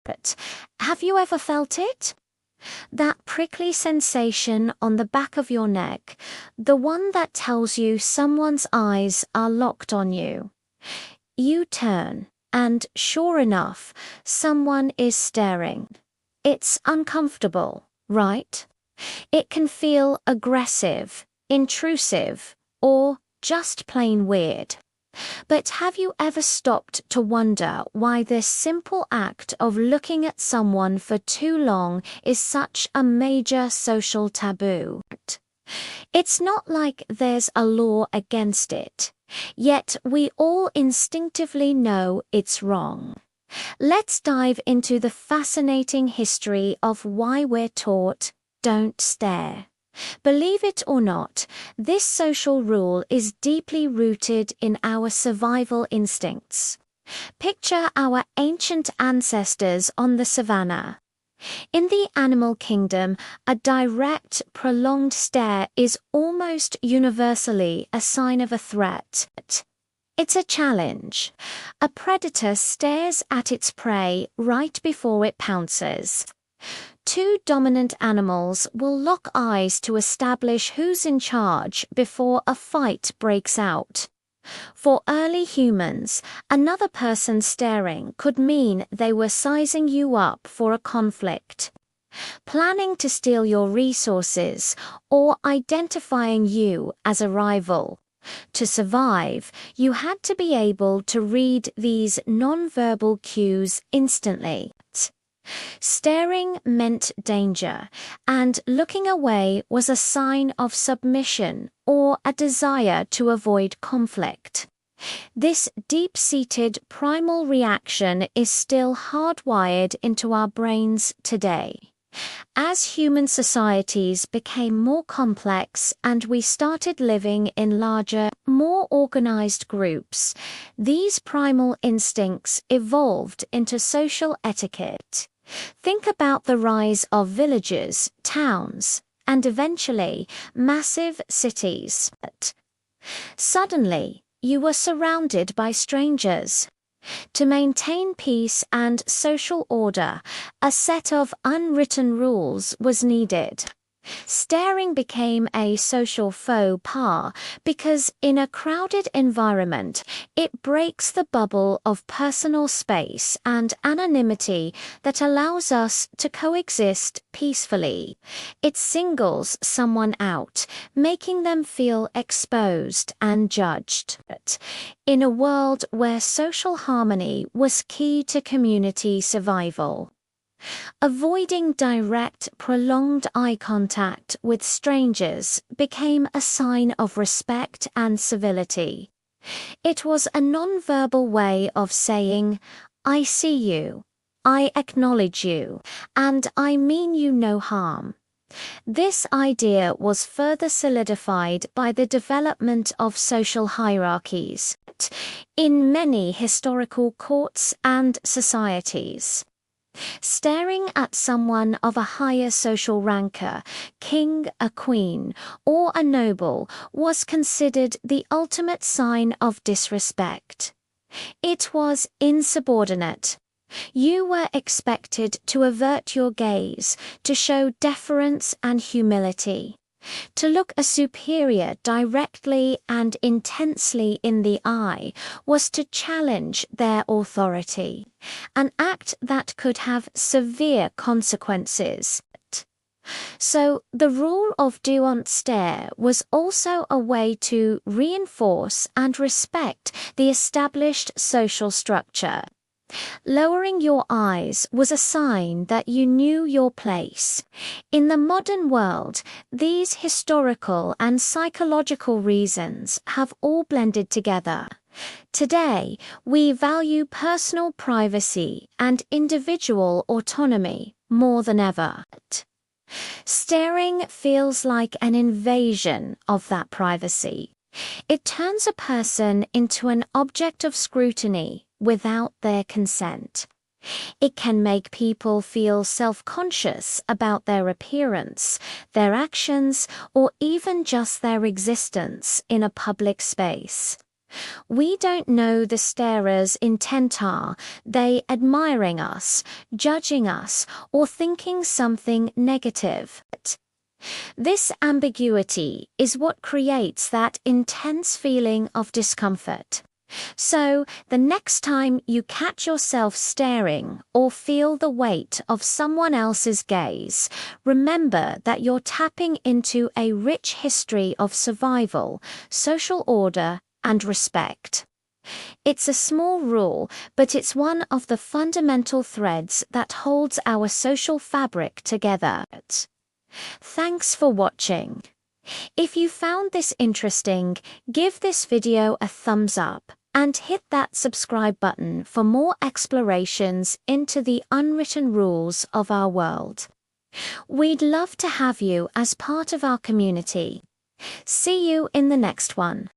But have you ever felt it? That prickly sensation on the back of your neck, the one that tells you someone's eyes are locked on you. You turn, and sure enough, someone is staring. It's uncomfortable, right? It can feel aggressive, intrusive, or just plain weird. But have you ever stopped to wonder why this simple act of looking at someone for too long is such a major social taboo? It's not like there's a law against it, yet we all instinctively know it's wrong. Let's dive into the fascinating history of why we're taught, don't stare. Believe it or not, this social rule is deeply rooted in our survival instincts. Picture our ancient ancestors on the savannah. In the animal kingdom, a direct, prolonged stare is almost universally a sign of a threat. It's a challenge. A predator stares at its prey right before it pounces. Two dominant animals will lock eyes to establish who's in charge before a fight breaks out. For early humans, another person staring could mean they were sizing you up for a conflict, planning to steal your resources, or identifying you as a rival. To survive, you had to be able to read these nonverbal cues instantly. Staring meant danger, and looking away was a sign of submission or a desire to avoid conflict. This deep-seated primal reaction is still hardwired into our brains today. As human societies became more complex and we started living in larger, more organized groups, these primal instincts evolved into social etiquette. Think about the rise of villages, towns, and eventually massive cities. Suddenly, you were surrounded by strangers. To maintain peace and social order, a set of unwritten rules was needed. Staring became a social faux pas because in a crowded environment, it breaks the bubble of personal space and anonymity that allows us to coexist peacefully. It singles someone out, making them feel exposed and judged. In a world where social harmony was key to community survival, avoiding direct, prolonged eye contact with strangers became a sign of respect and civility. It was a nonverbal way of saying, I see you, I acknowledge you, and I mean you no harm. This idea was further solidified by the development of social hierarchies in many historical courts and societies. Staring at someone of a higher social ranker, king, a queen, or a noble, was considered the ultimate sign of disrespect. It was insubordinate. You were expected to avert your gaze, to show deference and humility. To look a superior directly and intensely in the eye was to challenge their authority, an act that could have severe consequences. So the rule of do not stare was also a way to reinforce and respect the established social structure. Lowering your eyes was a sign that you knew your place. In the modern world, these historical and psychological reasons have all blended together. Today, we value personal privacy and individual autonomy more than ever. Staring feels like an invasion of that privacy. It turns a person into an object of scrutiny without their consent. It can make people feel self-conscious about their appearance, their actions, or even just their existence in a public space. We don't know the starer's intent. Are they admiring us, judging us, or thinking something negative? This ambiguity is what creates that intense feeling of discomfort. So, the next time you catch yourself staring or feel the weight of someone else's gaze, remember that you're tapping into a rich history of survival, social order, and respect. It's a small rule, but it's one of the fundamental threads that holds our social fabric together. Thanks for watching. If you found this interesting, give this video a thumbs up and hit that subscribe button for more explorations into the unwritten rules of our world. We'd love to have you as part of our community. See you in the next one.